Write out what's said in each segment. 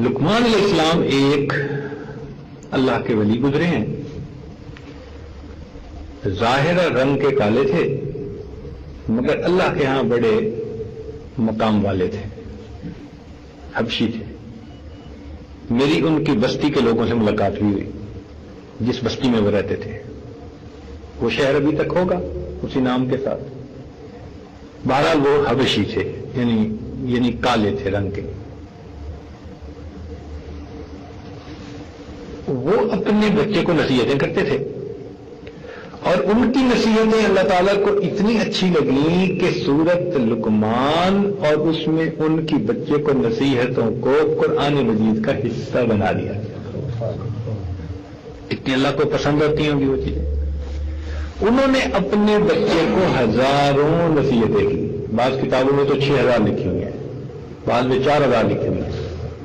لقمان علیہ السلام ایک اللہ کے ولی گزرے ہیں. ظاہر رنگ کے کالے تھے مگر اللہ کے ہاں بڑے مقام والے تھے. حبشی تھے. میری ان کی بستی کے لوگوں سے ملاقات ہوئی جس بستی میں وہ رہتے تھے. وہ شہر ابھی تک ہوگا اسی نام کے ساتھ. بہرحال وہ حبشی تھے یعنی کالے تھے رنگ کے. وہ اپنے بچے کو نصیحتیں کرتے تھے اور ان کی نصیحتیں اللہ تعالیٰ کو اتنی اچھی لگیں کہ سورت لقمان اور اس میں ان کی بچے کو نصیحتوں کو قرآن مجید کا حصہ بنا دیا. اتنی اللہ کو پسند ہوتی ہوں گی وہ چیزیں. انہوں نے اپنے بچے کو ہزاروں نصیحتیں کی. بعض کتابوں میں تو 6000 لکھی ہوئی ہیں, بعض میں 4000 لکھی ہوئی ہیں.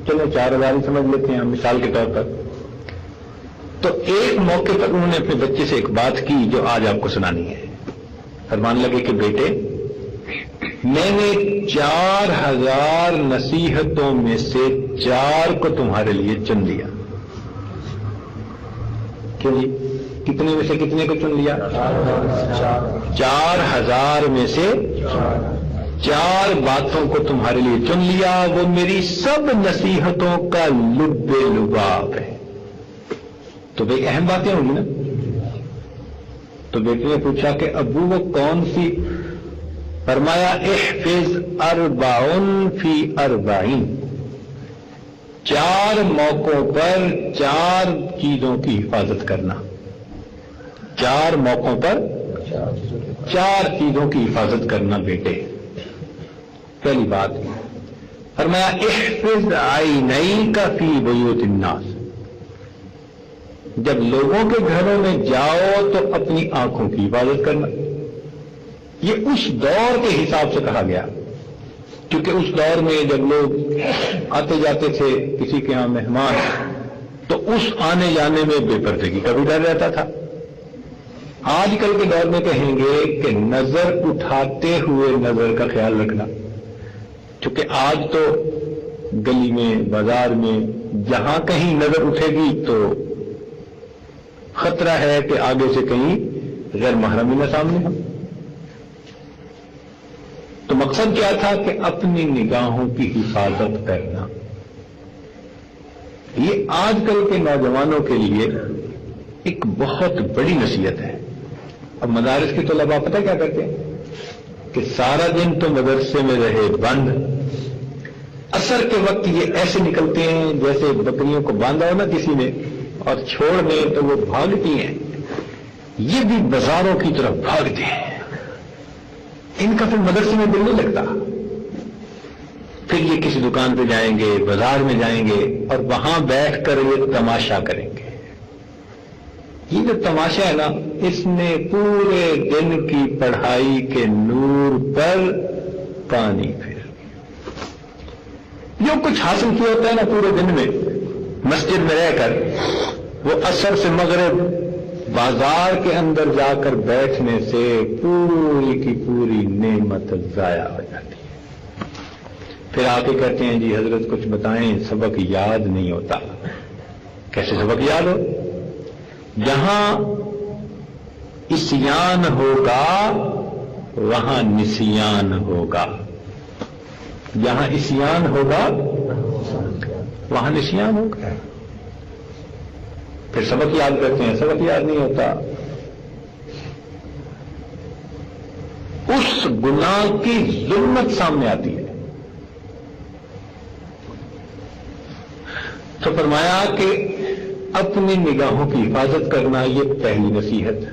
چلو 4000 ہی سمجھ لیتے ہیں مثال کے طور پر. تو ایک موقع پر انہوں نے اپنے بچے سے ایک بات کی جو آج آپ کو سنانی ہے. فرمان لگے کہ بیٹے, میں نے 4000 نصیحتوں میں سے 4 کو تمہارے لیے چن لیا. کیوں جی؟ کتنے میں سے کتنے کو چن لیا؟ 4000 میں سے 4 باتوں کو تمہارے لیے چن لیا. وہ میری سب نصیحتوں کا لب لباب ہے. تو بھئی اہم باتیں ہوں گی نا. تو بیٹے نے پوچھا کہ ابو وہ کون سی؟ فرمایا احفظ 40 فی 40. 4 موقعوں پر 4 چیزوں کی حفاظت کرنا. 4 موقعوں پر 4 چیزوں کی حفاظت کرنا بیٹے. پہلی بات فرمایا احفظ عینیک فی بیوت الناس. جب لوگوں کے گھروں میں جاؤ تو اپنی آنکھوں کی حفاظت کرنا. یہ اس دور کے حساب سے کہا گیا کیونکہ اس دور میں جب لوگ آتے جاتے تھے کسی کے ہاں مہمان, تو اس آنے جانے میں بے پردگی کا بھی ڈر رہتا تھا. آج کل کے دور میں کہیں گے کہ نظر اٹھاتے ہوئے نظر کا خیال رکھنا, کیونکہ آج تو گلی میں بازار میں جہاں کہیں نظر اٹھے گی تو خطرہ ہے کہ آگے سے کہیں غیر محرمی نہ سامنے ہو. تو مقصد کیا تھا کہ اپنی نگاہوں کی حفاظت کرنا. یہ آج کل کے نوجوانوں کے لیے ایک بہت بڑی نصیحت ہے. اب مدارس کے طلباء پتہ کیا کرتے ہیں کہ سارا دن تو مدرسے میں رہے بند, عصر کے وقت یہ ایسے نکلتے ہیں جیسے بکریوں کو باندھا ہو نا کسی نے اور چھوڑ دیں تو وہ بھاگتی ہیں. یہ بھی بازاروں کی طرف بھاگتے ہیں. ان کا پھر مدرسے میں دل نہیں لگتا. پھر یہ کسی دکان پہ جائیں گے, بازار میں جائیں گے اور وہاں بیٹھ کر یہ تماشا کریں گے. یہ جو تماشا ہے نا, اس نے پورے دن کی پڑھائی کے نور پر پانی پھیر. جو کچھ حاصل کیا ہوتا ہے نا پورے دن میں مسجد میں رہ کر, وہ عصر سے مغرب بازار کے اندر جا کر بیٹھنے سے پوری کی پوری نعمت ضائع ہو جاتی ہے. پھر آ کے کہتے ہیں جی حضرت کچھ بتائیں, سبق یاد نہیں ہوتا. کیسے سبق یاد ہو؟ جہاں عصیان ہوگا وہاں نسیان ہوگا. جہاں عصیان ہوگا وہاں نسیان ہوگا. پھر سبق یاد کرتے ہیں, سبق یاد نہیں ہوتا. اس گناہ کی ظلمت سامنے آتی ہے. تو فرمایا کہ اپنی نگاہوں کی حفاظت کرنا یہ پہلی نصیحت.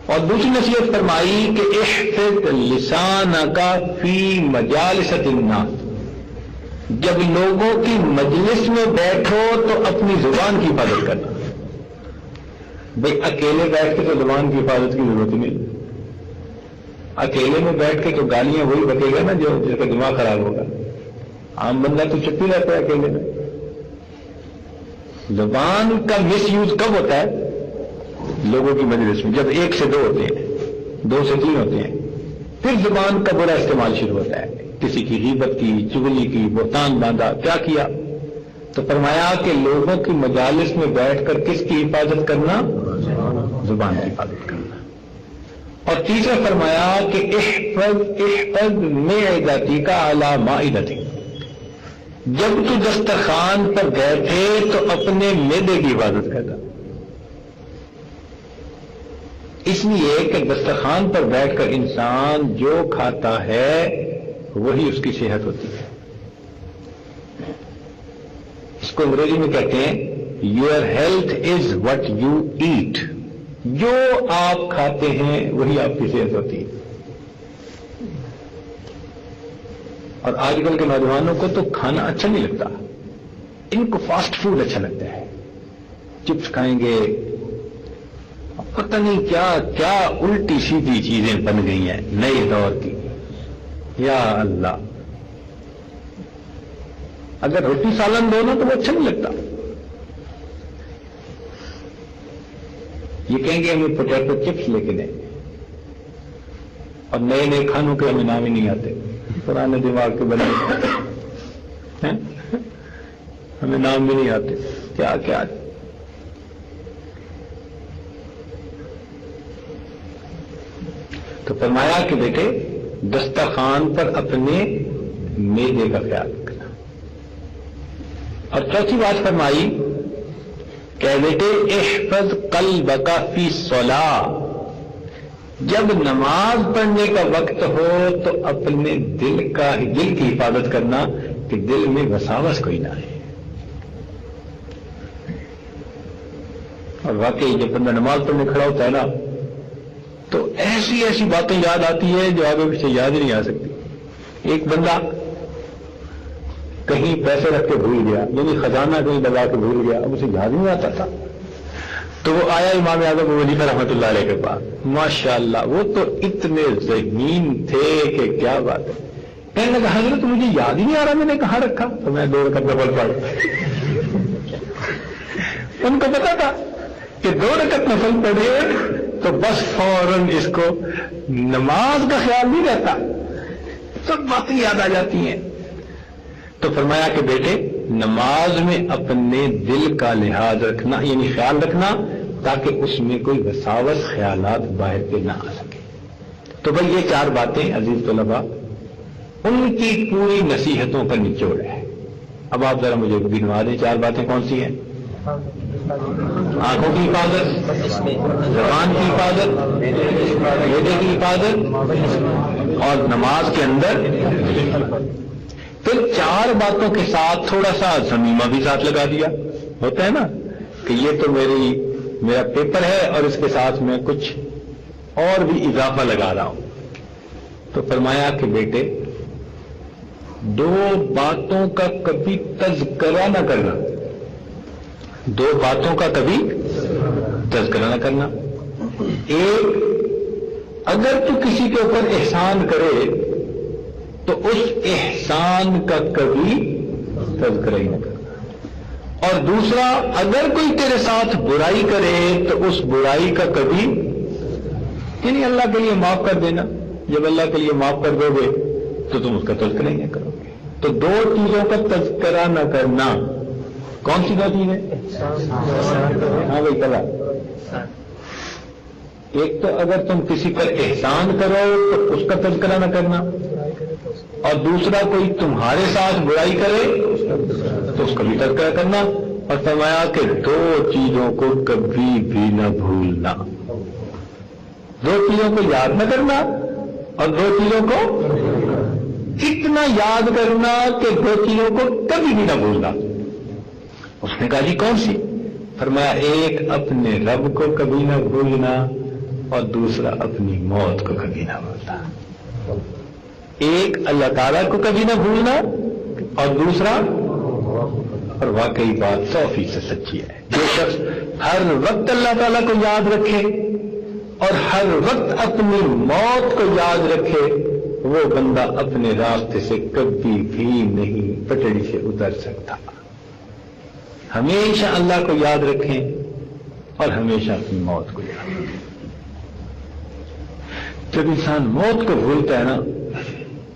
اور دوسری نصیحت فرمائی کہ احفظ لسانک فی مجالس الناس. جب لوگوں کی مجلس میں بیٹھو تو اپنی زبان کی حفاظت کرنا. بھئی اکیلے بیٹھ کے تو زبان کی حفاظت کی ضرورت نہیں. اکیلے میں بیٹھ کے تو گالیاں وہی بکے گا نا جس کا دماغ خراب ہوگا. عام بندہ تو چپ ہی رہتا ہے اکیلے میں. زبان کا مس یوز کب ہوتا ہے؟ لوگوں کی مجلس میں, جب 1 سے 2 ہوتے ہیں, 2 سے 3 ہوتے ہیں, پھر زبان کا برا استعمال شروع ہوتا ہے. کسی کی غیبت کی, چغلی کی, بہتان باندھا, کیا کیا, تو فرمایا کہ لوگوں کی مجالس میں بیٹھ کر کس کی حفاظت کرنا؟ زبان کی حفاظت کرنا. اور تیسرا فرمایا کہ احفظ معدتی کا علی مائدتی. جب تو دسترخوان پر گئے تھے تو اپنے معدے کی حفاظت کرتا. اس لیے کہ دسترخوان پر بیٹھ کر انسان جو کھاتا ہے وہی اس کی صحت ہوتی ہے. اس کو انگریزی میں کہتے ہیں your health is what you eat. جو آپ کھاتے ہیں وہی آپ کی صحت ہوتی ہے. اور آج کل کے نوجوانوں کو تو کھانا اچھا نہیں لگتا، ان کو فاسٹ فوڈ اچھا لگتا ہے. چپس کھائیں گے، پتہ نہیں کیا کیا الٹی سیدھی چیزیں بن گئی ہیں نئے دور کی. یا اللہ، اگر روٹی سالن دو نا تو وہ اچھا نہیں لگتا. یہ کہیں گے ہمیں پوٹیٹو چپس لے کے دیں، اور نئے نئے کھانوں کے ہمیں نام ہی نہیں آتے. پرانے دماغ کے بنے ہمیں نام بھی نہیں آتے. کیا کیا تو فرمایا کہ بیٹے دسترخوان پر اپنے میدے کا خیال رکھنا. اور چوتھی بات فرمائی کہ بیٹے احفظ قلبک فی الصلاۃ. جب نماز پڑھنے کا وقت ہو تو اپنے دل کی حفاظت کرنا کہ دل میں وساوس کوئی نہ آئے. اور واقعی جب بندہ نماز پڑھنے کھڑا ہوتا ہے نا تو ایسی ایسی باتیں یاد آتی ہیں جو آگے پیچھے یاد ہی نہیں آ سکتی. ایک بندہ کہیں پیسے رکھ کے بھول گیا، یعنی خزانہ کہیں لگا کے بھول گیا، اب اسے یاد نہیں آتا تھا. تو وہ آیا امام اعظم ابو حنیفہ رحمۃ اللہ علیہ کے پاس. ماشاءاللہ وہ تو اتنے ذہین تھے کہ کیا بات ہے. کہنے لگا حضرت مجھے یاد ہی نہیں آ رہا میں نے کہاں رکھا. تو میں 2 رکعت نفل پڑھ. ان کو پتا تھا کہ 2 رکعت نفل پڑھے تو بس فوراً اس کو نماز کا خیال نہیں رہتا، سب باتیں یاد آ جاتی ہیں. تو فرمایا کہ بیٹے نماز میں اپنے دل کا لحاظ رکھنا، یعنی خیال رکھنا تاکہ اس میں کوئی وساوس خیالات باہر کے نہ آ سکے. تو بھائی یہ 4 باتیں عزیز طلباء ان کی پوری نصیحتوں کا نچوڑ ہے. اب آپ ذرا مجھے گنوا دیں 4 باتیں کون سی ہیں؟ آنکھوں کی حفاظت، زبان کی حفاظت، معدے کی حفاظت اور نماز کے اندر. پھر 4 باتوں کے ساتھ تھوڑا سا ضمیمہ بھی ساتھ لگا دیا. ہوتا ہے نا کہ یہ تو میرا پیپر ہے اور اس کے ساتھ میں کچھ اور بھی اضافہ لگا رہا ہوں. تو فرمایا کہ بیٹے 2 باتوں کا کبھی تذکرہ نہ کرنا. 2 باتوں کا کبھی تذکرہ نہ کرنا. ایک، اگر تو کسی کے اوپر احسان کرے تو اس احسان کا کبھی تذکرہ ہی نہ کرنا. اور دوسرا، اگر کوئی تیرے ساتھ برائی کرے تو اس برائی کا کبھی، یعنی اللہ کے لیے معاف کر دینا. جب اللہ کے لیے معاف کر دو گے تو تم اس کا تذکرہ ہی نہ کرو گے. تو 2 چیزوں کا تذکرہ نہ کرنا. کون سی 2 چیزیں؟ ہاں بھائی کلا. ایک تو اگر تم کسی پر احسان کرو تو اس کا تذکرہ نہ کرنا، اور دوسرا کوئی تمہارے ساتھ برائی کرے تو اس کا بھی تذکرہ کرنا. اور فرمایا کہ 2 چیزوں کو کبھی بھی نہ بھولنا. 2 چیزوں کو یاد نہ کرنا اور 2 چیزوں کو اتنا یاد کرنا کہ 2 چیزوں کو کبھی بھی نہ بھولنا. اس نے کہا جی کون سی؟ فرمایا ایک اپنے رب کو کبھی نہ بھولنا اور دوسرا اپنی موت کو کبھی نہ بھولنا. ایک اللہ تعالیٰ کو کبھی نہ بھولنا اور دوسرا، اور واقعی بات 100% سچی ہے، جو شخص ہر وقت اللہ تعالیٰ کو یاد رکھے اور ہر وقت اپنی موت کو یاد رکھے وہ بندہ اپنے راستے سے کبھی بھی نہیں پٹڑی سے اتر سکتا. ہمیشہ اللہ کو یاد رکھیں اور ہمیشہ اپنی موت کو یاد رکھیں. جب انسان موت کو بھولتا ہے نا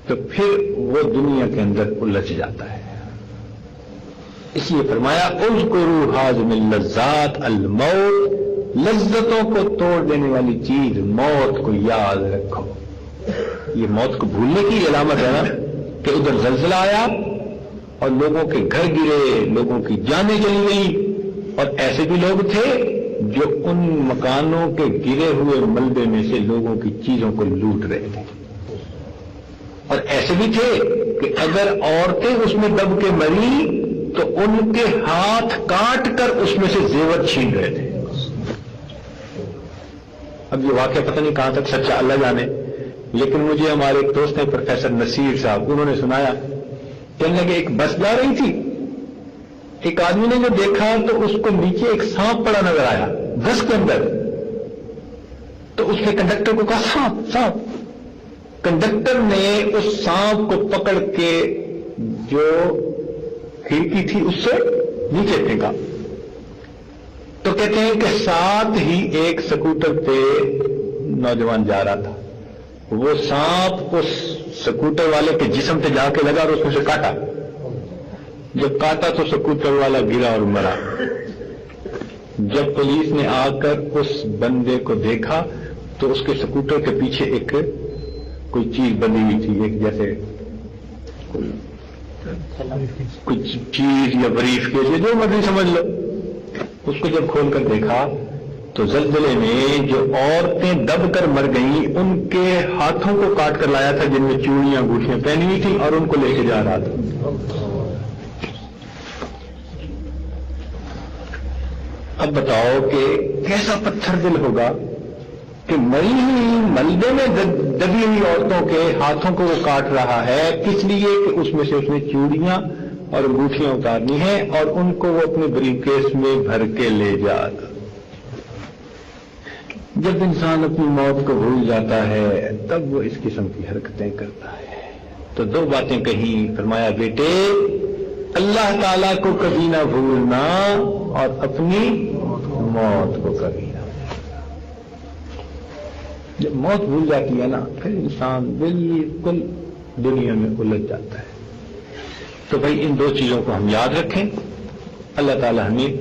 تو پھر وہ دنیا کے اندر الجھ جاتا ہے. اس لیے فرمایا اذکروا حازم اللذات الموت، لذتوں کو توڑ دینے والی چیز موت کو یاد رکھو۔ یہ موت کو بھولنے کی علامت ہے نا کہ ادھر زلزلہ آیا اور لوگوں کے گھر گرے، لوگوں کی جانیں چلی گئیں، اور ایسے بھی لوگ تھے جو ان مکانوں کے گرے ہوئے ملبے میں سے لوگوں کی چیزوں کو لوٹ رہے تھے، اور ایسے بھی تھے کہ اگر عورتیں اس میں دب کے مری تو ان کے ہاتھ کاٹ کر اس میں سے زیور چھین رہے تھے۔ اب یہ واقعہ پتہ نہیں کہاں تک سچا اللہ جانے، لیکن مجھے ہمارے ایک دوست ہیں پروفیسر نصیر صاحب، انہوں نے سنایا، کہنے لگے ایک بس جا رہی تھی، ایک آدمی نے جو دیکھا تو اس کو نیچے ایک سانپ پڑا نظر آیا بس کے اندر، تو اس نے کنڈکٹر کو کہا سانپ سانپ۔ کنڈکٹر نے اس سانپ کو پکڑ کے جو کھڑکی تھی اس سے نیچے پھینکا، تو کہتے ہیں کہ ساتھ ہی ایک سکوٹر پہ نوجوان جا رہا تھا، وہ سانپ اس سکوٹر والے کے جسم پہ جا کے لگا اور اس میں سے کاٹا، جب کاٹا تو سکوٹر والا گرا اور مرا۔ جب پولیس نے آ کر اس بندے کو دیکھا تو اس کے سکوٹر کے پیچھے ایک کوئی چیز بندھی ہوئی تھی، ایک جیسے کچھ چیز یا بریف کے لیے جو مرضی سمجھ لو۔ اس کو جب کھول کر دیکھا تو زلزلے میں جو عورتیں دب کر مر گئیں ان کے ہاتھوں کو کاٹ کر لایا تھا جن میں چوڑیاں انگوٹھیاں پہنی ہوئی تھیں، اور ان کو لے کے جا رہا تھا۔ اب بتاؤ کہ کیسا پتھر دل ہوگا کہ مری ہوئی ملبے میں دبی ہوئی عورتوں کے ہاتھوں کو وہ کاٹ رہا ہے، کس لیے کہ اس میں سے اس نے چوڑیاں اور انگوٹھیاں اتارنی ہیں اور ان کو وہ اپنے بریف کیس میں بھر کے لے جاتا۔ جب انسان اپنی موت کو بھول جاتا ہے تب وہ اس قسم کی حرکتیں کرتا ہے۔ تو دو باتیں کہیں، فرمایا بیٹے اللہ تعالیٰ کو کبھی نہ بھولنا اور اپنی موت کو کبھی نہ۔ جب موت بھول جاتی ہے نا پھر انسان بالکل دنیا میں الجھ جاتا ہے۔ تو بھائی ان دو چیزوں کو ہم یاد رکھیں، اللہ تعالیٰ ہمیں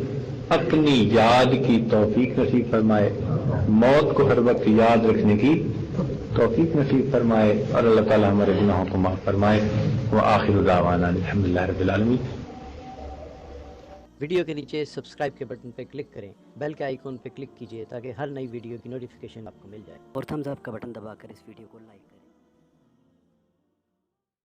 اپنی یاد کی توفیق نصیب فرمائے، موت کو ہر وقت یاد رکھنے کی توفیق نصیب فرمائے، اور اللہ تعالیٰ ہمارے گناہوں کو معاف فرمائے۔ وآخر دعوانا الحمدللہ رب العالمین۔ ویڈیو کے نیچے سبسکرائب کے بٹن پہ کلک کریں، بیل کے آئیکن پہ کلک کیجئے تاکہ ہر نئی ویڈیو کی نوٹیفیکیشن آپ کو مل جائے، اور تھمز اپ کا بٹن دبا کر اس ویڈیو کو لائک کریں۔